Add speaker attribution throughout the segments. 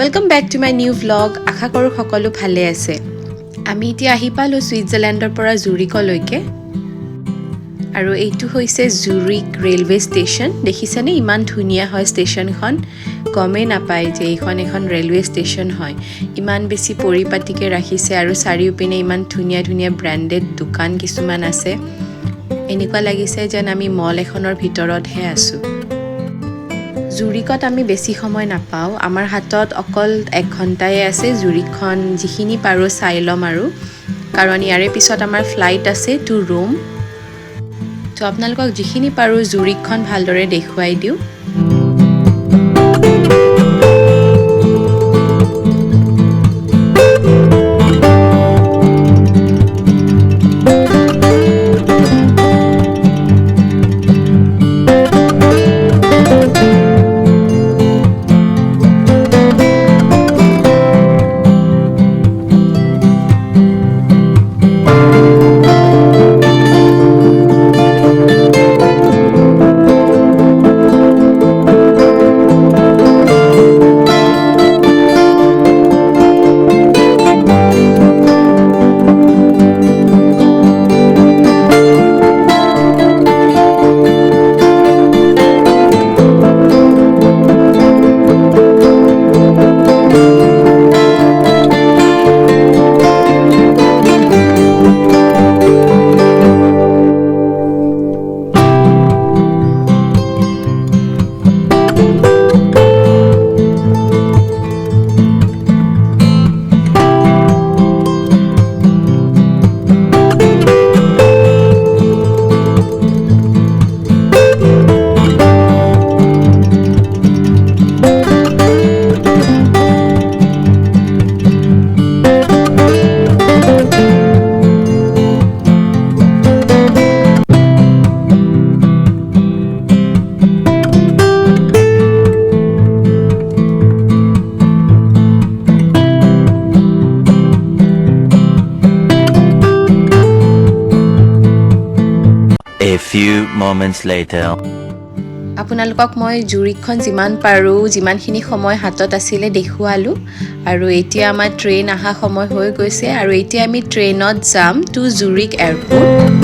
Speaker 1: Welcome back to my new vlog. আশা কৰো সকলো ভালে আছে। আমি এতিয়া আহি পালো সুইজাৰলেণ্ডৰ পৰা জুৰিকলৈকে। আৰু এইটো হৈছে জুৰিক ৰেলৱে ষ্টেচন। দেখিছানে ইমান ধুনীয়া হয় ষ্টেচনখন। গমেই নাপায় যে এখন ৰেলৱে ষ্টেচন হয়। ইমান বেছি পৰিপাটিকে ৰাখিছে আৰু চাৰিওপিনে ইমান ধুনীয়া ধুনীয়া ব্ৰেণ্ডেড দোকান কিছুমান আছে। এনেকুৱা লাগিছে যেন আমি মল এখনৰ ভিতৰতহে আছো। জুৰিকত আমি বেছি সময় নাপাওঁ। আমাৰ হাতত অকল 1 ঘণ্টাই আছে। জুৰিকখন যিখিনি পাৰো চাই ল'ম আৰু কাৰণ ইয়াৰে পিছত আমাৰ ফ্লাইট আছে টু ৰোম। তো আপোনালোকক যিখিনি পাৰো জুৰিকখন ভালদৰে দেখুৱাই দিওঁ।
Speaker 2: A few moments later.
Speaker 1: আপোনালোকক মই জুৰিকখন যিমান পাৰো যিমানখিনি সময় হাতত আছিলে দেখুৱালো আৰু এতিয়া আমাৰ ট্ৰেইন আহা সময় হৈ গৈছে আৰু এতিয়া আমি ট্ৰেইনত যাম to Zurich airport.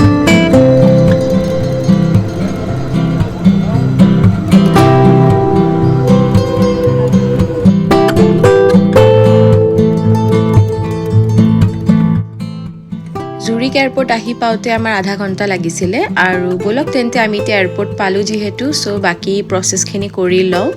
Speaker 1: Zurich airport আহি পাওঁতে আমাৰ আধা ঘণ্টা লাগিছিলে আৰু বলক তেন্তে আমি এতিয়া এয়াৰপোৰ্ট পালো যিহেতু সো বাকি প্ৰসেছখিনি কৰি লওঁ।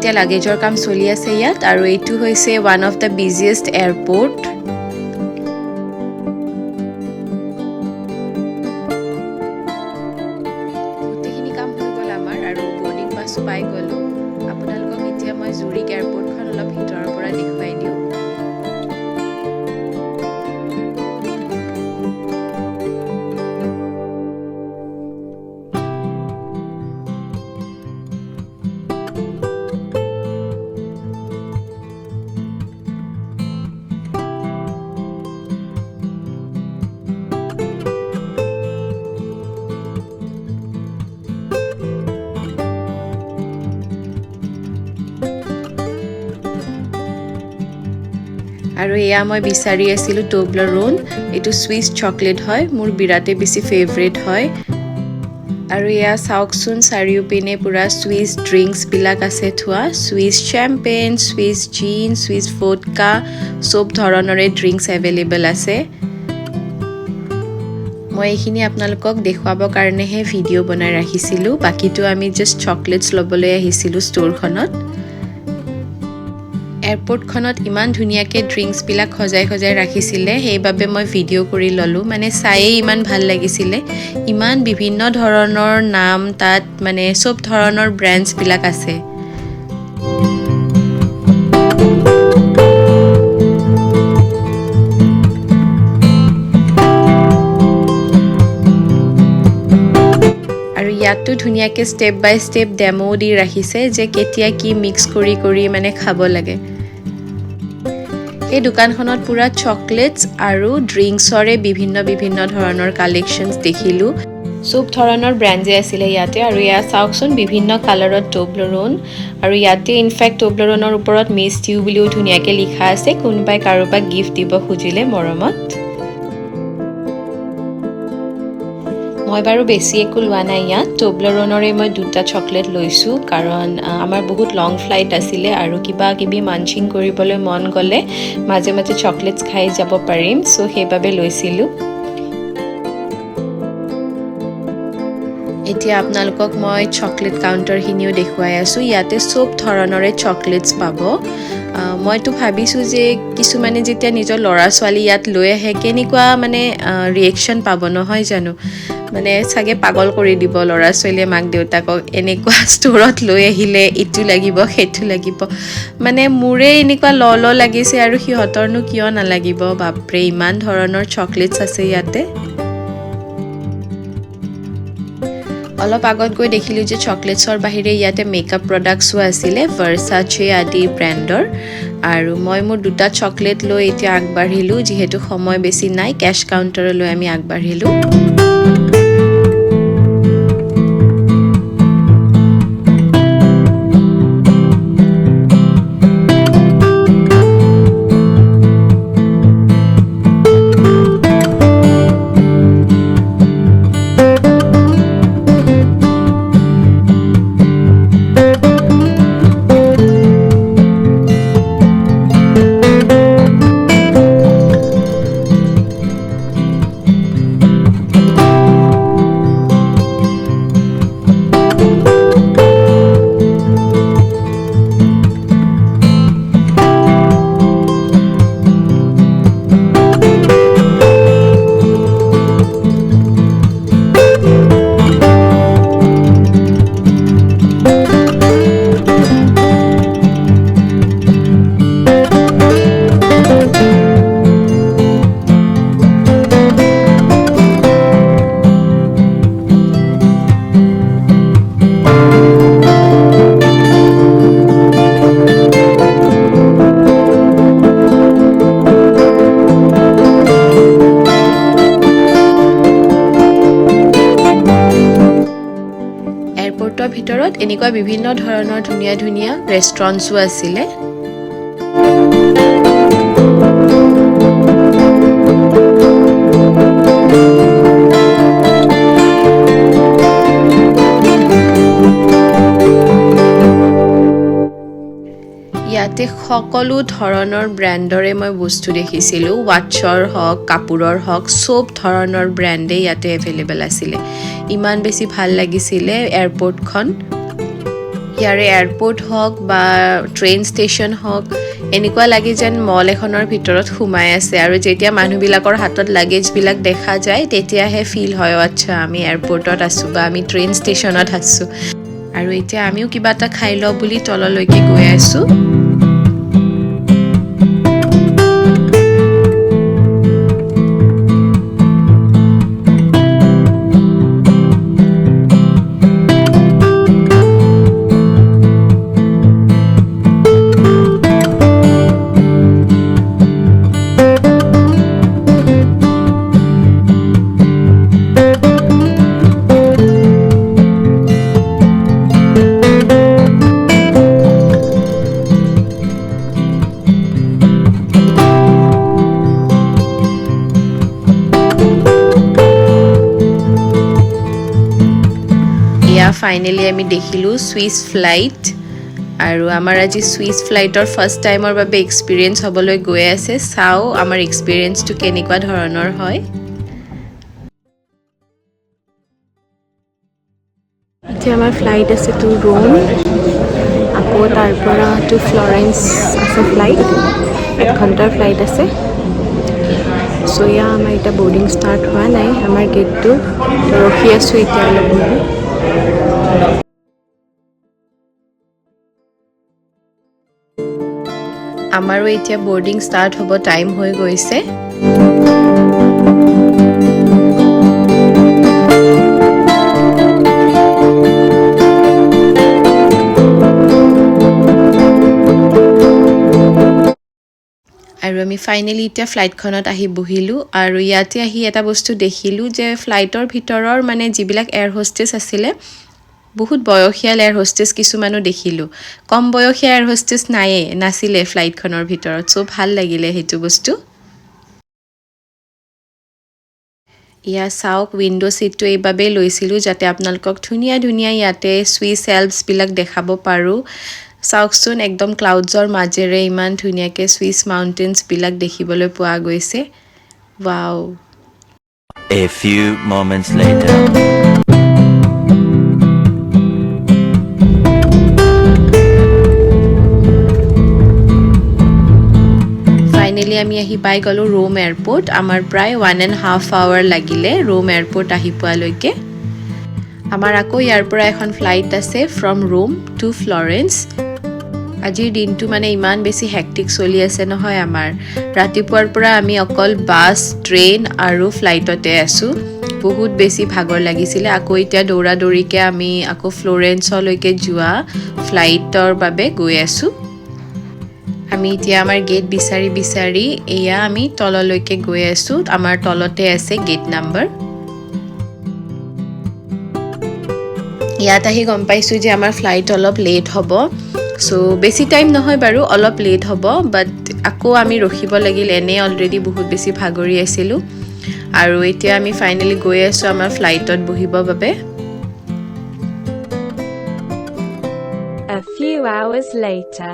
Speaker 1: এতিয়া লাগেজৰ কাম চলি আছে ইয়াত আৰু এইটো হৈছে ওৱান অফ দ্য বিজিয়েষ্ট এয়াৰপোৰ্ট। গোটেইখিনি কাম হৈ গ'ল আমাৰ আৰু বৰ্ডিং পাছো পাই গ'লো। আপোনালোকক এতিয়া মই জুৰিক এয়াৰপোৰ্টখন অলপ ভিতৰৰ পৰা দেখুৱাই দিওঁ। আৰু এয়া মই বিচাৰি আছিলো টবলাৰোন। এইটো সুইচ চকলেট হয়, মোৰ বিৰাটে বেছি ফেভৰেট হয়। আৰু এয়া চাওকচোন চাৰিওপিনে পুৰা সুইচ ড্ৰিংকছ বিলাক আছে থোৱা। সুইচ চেম্পেন, সুইচ জিন, সুইচ ভডকা, সব ধৰণৰে ড্ৰিংকছ এভেইলেবল আছে। মই এইখিনি আপোনালোকক দেখুৱাবৰ কাৰণেহে ভিডিঅ' বনাই ৰাখিছিলো। বাকিটো আমি জাষ্ট চকলেটছ ল'বলৈ আহিছিলো ষ্ট'ৰখনত। এয়াৰপোৰ্টখনত ইমান ধুনীয়াকৈ ড্ৰিংকছবিলাক সজাই ৰাখিছিলে, সেইবাবে মই ভিডিঅ' কৰি ল'লোঁ। মানে চায়েই ইমান ভাল লাগিছিলে। ইমান বিভিন্ন ধৰণৰ নাম তাত, মানে চব ধৰণৰ ব্ৰেণ্ডছবিলাক আছে। ইয়াতো ধুনীয়াকৈ ষ্টেপ বাই ষ্টেপ ডেমো দি ৰাখিছে যে কেতিয়া কি মিক্স কৰি কৰি মানে খাব লাগে। এই দোকানখনত পুৰা চকলেটছ আৰু ড্ৰিংকছৰে বিভিন্ন বিভিন্ন ধৰণৰ কালেকশ্যনছ দেখিলোঁ। চব ধৰণৰ ব্ৰেণ্ডে আছিলে ইয়াতে আৰু এয়া চাওকচোন বিভিন্ন কালাৰত টবলৰন আৰু ইয়াতে ইনফেক্ট টবলৰণৰ ওপৰত মিছ ইউ বুলিও ধুনীয়াকৈ লিখা আছে, কোনোবাই কাৰোবাক গিফ্ট দিব খুজিলে মৰমত। মই বাৰু বেছি একো লোৱা নাই ইয়াত, টবলৰণৰে মই 2টা চকলেট লৈছোঁ কাৰণ আমাৰ বহুত লং ফ্লাইট আছিলে আৰু কিবা কিবি মাঞ্চিং কৰিবলৈ মন গ'লে মাজে মাজে চকলেটছ খাই যাব পাৰিম, চ' সেইবাবে লৈছিলোঁ। এতিয়া আপোনালোকক মই চকলেট কাউণ্টাৰখিনিও দেখুৱাই আছোঁ। ইয়াতে চব ধৰণৰে চকলেটছ পাব। মইতো ভাবিছোঁ যে কিছুমানে যেতিয়া নিজৰ ল'ৰা ছোৱালী ইয়াত লৈ আহে কেনেকুৱা মানে ৰিয়েকশ্যন পাব নহয় জানো, মানে চাগে পাগল কৰি দিব ল'ৰা ছোৱালীয়ে মাক দেউতাকক, এনেকুৱা ষ্ট'ৰত লৈ আহিলে ইটো লাগিব সেইটো লাগিব। মানে মোৰে এনেকুৱা ল লাগিছে আৰু সিহঁতৰনো কিয় নালাগিব, বাপৰে ইমান ধৰণৰ চকলেটছ আছে ইয়াতে। অলপ আগত গৈ দেখিলোঁ যে চকলেটছৰ বাহিৰে ইয়াতে মেকআপ প্ৰডাক্টছো আছিলে, ভাৰ্চাছে আদি ব্ৰেণ্ডৰ। আৰু মই মোৰ 2টা চকলেট লৈ এতিয়া আগবাঢ়িলোঁ, যিহেতু সময় বেছি নাই, কেছ কাউণ্টাৰলৈ আমি আগবাঢ়িলোঁ। ভিতৰত এনেকুৱা বিভিন্ন ধৰণৰ ধুনীয়া ধুনীয়া ৰেষ্টুৰেণ্টছো আছিলে। ইয়াতে সকলো ধৰণৰ ব্ৰেণ্ডৰে মই বস্তু দেখিছিলোঁ, ৱাটছৰ হওক কাপোৰৰ হওক চব ধৰণৰ ব্ৰেণ্ডে ইয়াতে এভেইলেবল আছিলে। ইমান বেছি ভাল লাগিছিলে এয়াৰপৰ্টখন। ইয়াৰে এয়াৰপৰ্ট হওক বা ট্ৰেইন ষ্টেচন হওক এনেকুৱা লাগে যেন মল এখনৰ ভিতৰত সোমাই আছে, আৰু যেতিয়া মানুহবিলাকৰ হাতত লাগেজবিলাক দেখা যায় তেতিয়াহে ফিল হয় আচ্ছা আমি এয়াৰপৰ্টত আছোঁ বা আমি ট্ৰেইন ষ্টেচনত আছোঁ। আৰু এতিয়া আমিও কিবা এটা খাই লওঁ বুলি তললৈকে গৈ আছোঁ। ফাইনেলি আমি দেখিলোঁ ছুইছ ফ্লাইট, আৰু আমাৰ আজি ছুইছ ফ্লাইটৰ ফাৰ্ষ্ট টাইমৰ বাবে এক্সপিৰিয়েঞ্চ হ'বলৈ গৈ আছে। চাওঁ আমাৰ এক্সপিৰিয়েঞ্চটো কেনেকুৱা ধৰণৰ হয়। এতিয়া আমাৰ ফ্লাইট আছে টু ৰোম, আকৌ তাৰ পৰা টু ফ্লৰেন্স আছে ফ্লাইট, 1 ঘণ্টাৰ ফ্লাইট আছে। চ' এয়া আমাৰ এতিয়া বৰ্ডিং ষ্টাৰ্ট হোৱা নাই, আমাৰ গেটটো ৰখি আছোঁ এতিয়া অলপ সময়। আমাৰো এতিয়া বৰ্ডিং ষ্টাৰ্ট হ'ব টাইম হৈ গৈছে। আমি ফাইনেলি এতিয়া ফ্লাইটখনত আহি বহিলোঁ আৰু ইয়াতে আহি এটা বস্তু দেখিলোঁ যে ফ্লাইটৰ ভিতৰৰ মানে যিবিলাক এয়াৰ হোষ্টেছ আছিলে বহুত বয়সীয়াল এয়াৰ হোষ্টেছ কিছুমানো দেখিলোঁ কম বয়সীয়া এয়াৰ হোষ্টেছ নাছিলে ফ্লাইটখনৰ ভিতৰত চ' ভাল লাগিলে সেইটো বস্তু ইয়া চাওক উইণ্ডো ছিটটো এইবাবেই লৈছিলোঁ যাতে আপোনালোকক ধুনীয়া ধুনীয়া ইয়াতে ছুইছ এল্পছবিলাক দেখাব পাৰোঁ চাওকচোন একদম ক্লাউডছৰ মাজেৰে ইমান ধুনীয়াকৈ ছুইছ মাউণ্টেইনছবিলাক দেখিবলৈ পোৱা গৈছে wow
Speaker 2: A few moments later.
Speaker 1: Finally আমি আহি পাই গ'লোঁ ৰোম এয়াৰপৰ্ট আমাৰ প্ৰায় 1.5 hour লাগিলে ৰোম এয়াৰপৰ্ট আহি পোৱালৈকে আমাৰ আকৌ ইয়াৰ পৰা এখন ফ্লাইট আছে ফ্ৰম ৰোম টু ফ্লৰেন্স আজিৰ দিনটো মানে ইমান বেছি হেক্টিক চলি আছে নহয় আমাৰ ৰাতিপুৱাৰ পৰা আমি অকল বাছ ট্ৰেইন আৰু ফ্লাইটতে আছোঁ বহুত বেছি ভাগৰ লাগিছিলে আকৌ এতিয়া দৌৰাদৌৰিকৈ আমি আকৌ ফ্লৰেন্সলৈকে যোৱা ফ্লাইটৰ বাবে গৈ আছোঁ আমি এতিয়া আমাৰ গেট বিচাৰি এয়া আমি তললৈকে গৈ আছোঁ আমাৰ তলতে আছে গেট নাম্বাৰ ইয়াত আহি গম পাইছোঁ যে আমাৰ ফ্লাইট অলপ লেট হ'ব চ' বেছি টাইম নহয় বাৰু অলপ লেট হ'ব বাট আকৌ আমি ৰখিব লাগিল এনে অলৰেডি বহুত বেছি ভাগৰি আছিলোঁ আৰু এতিয়া আমি ফাইনেলি গৈ আছোঁ আমাৰ ফ্লাইটত বহিবৰ বাবে
Speaker 3: A few hours later.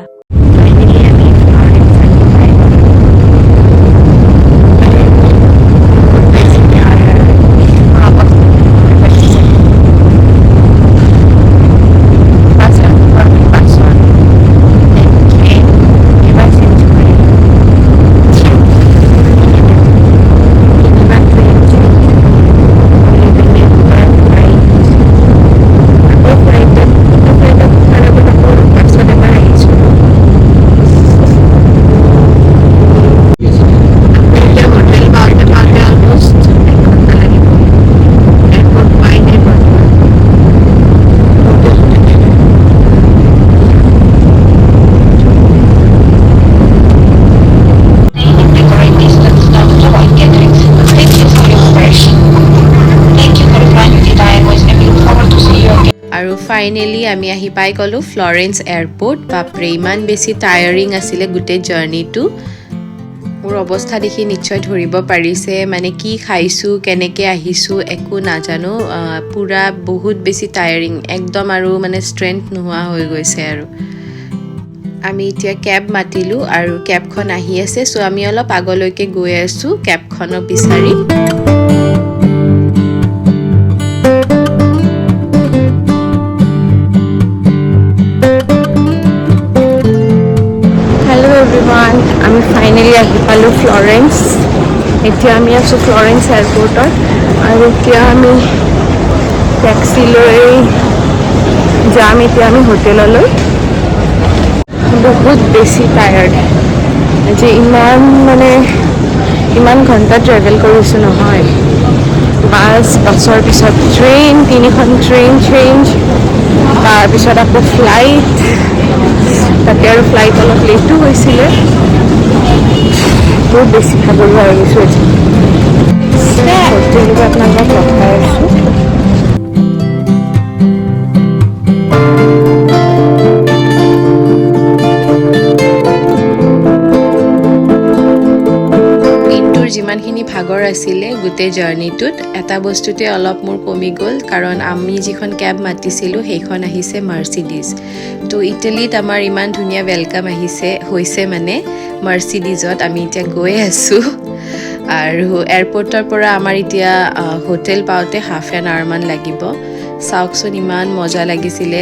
Speaker 1: আৰু ফাইনেলি আমি আহি পাই গ'লোঁ ফ্লৰেন্স এয়াৰপৰ্ট বাপৰে ইমান বেছি টায়াৰিং আছিলে গোটেই জাৰ্ণিটো মোৰ অৱস্থা দেখি নিশ্চয় ধৰিব পাৰিছে মানে কি খাইছোঁ কেনেকৈ আহিছোঁ একো নাজানো পুৰা বহুত বেছি টায়াৰিং একদম আৰু মানে ষ্ট্ৰেংথ নোহোৱা হৈ গৈছে আৰু আমি এতিয়া কেব মাতিলোঁ আৰু কেবখন আহি আছে চ' আমি অলপ আগলৈকে গৈ আছোঁ কেবখনক বিচাৰি
Speaker 3: আমি ফাইনেলি আহি পালোঁ ফ্লৰেন্স এতিয়া আমি আছোঁ ফ্লৰেন্স এয়াৰপৰ্টত আৰু এতিয়া আমি টেক্সি লৈ যাম এতিয়া আমি হোটেললৈ বহুত বেছি টায়াৰ্ড যে ইমান ঘণ্টা ট্ৰেভেল কৰিছোঁ নহয় বাছৰ পিছত ট্ৰেইন 3খন ট্ৰেইন চেঞ্জ তাৰপিছত আকৌ ফ্লাইট তাতে আৰু ফ্লাইট অলপ লেটো হৈছিলে বহুত বেছি ভাগৰুৱা হৈ গৈছোঁ হোটেলটো আপোনালোকক দেখাই আছোঁ
Speaker 1: যিমানখিনি ভাগৰ আছিলে গোটেই জাৰ্ণিটোত এটা বস্তুতে অলপ মোৰ কমি গ'ল কাৰণ আমি যিখন কেব মাতিছিলোঁ সেইখন আহিছে মাৰ্চিডিজ তো ইটালীত আমাৰ ইমান ধুনীয়া ৱেলকাম হৈছে মানে মাৰ্চিডিজত আমি এতিয়া গৈ আছোঁ আৰু এয়াৰপৰ্টৰ পৰা আমাৰ এতিয়া হোটেল পাওঁতে হাফ এন আৱাৰমান লাগিব চাওকচোন ইমান মজা লাগিছিলে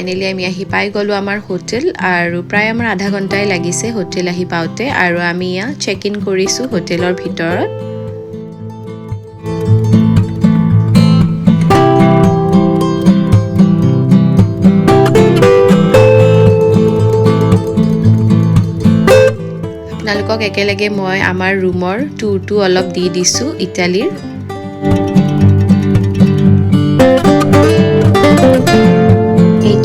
Speaker 1: ফাইনেলি আমি আহি পাই গ'লো আমাৰ হোটেল আৰু প্ৰায় আমাৰ আধা ঘণ্টাই লাগিছে হোটেল আহি পাওঁতে আৰু আমি ইয়া চেক ইন কৰিছোঁ হোটেলৰ ভিতৰত আপোনালোকক একেলগে মই আমাৰ ৰুমৰ টুৰটো অলপ দি দিছোঁ ইটালীৰ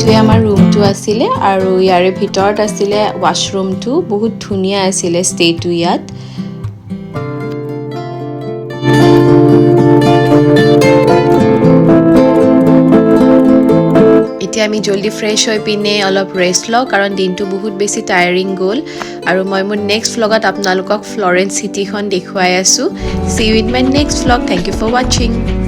Speaker 1: এইটোৱে আমাৰ ৰুমটো আছিলে আৰু ইয়াৰে ভিতৰত আছিলে ৱাশৰুমটো বহুত ধুনীয়া আছিলে ষ্টেটো ইয়াত এতিয়া আমি জলদি ফ্ৰেছ হৈ পিনে অলপ ৰেষ্ট লওঁ কাৰণ দিনটো বহুত বেছি টায়াৰিং গ'ল আৰু মই মোৰ নেক্সট ভ্লগত আপোনালোকক ফ্লৰেন্স চিটিখন দেখুৱাই আছোঁ See you in my next vlog. Thank you for watching.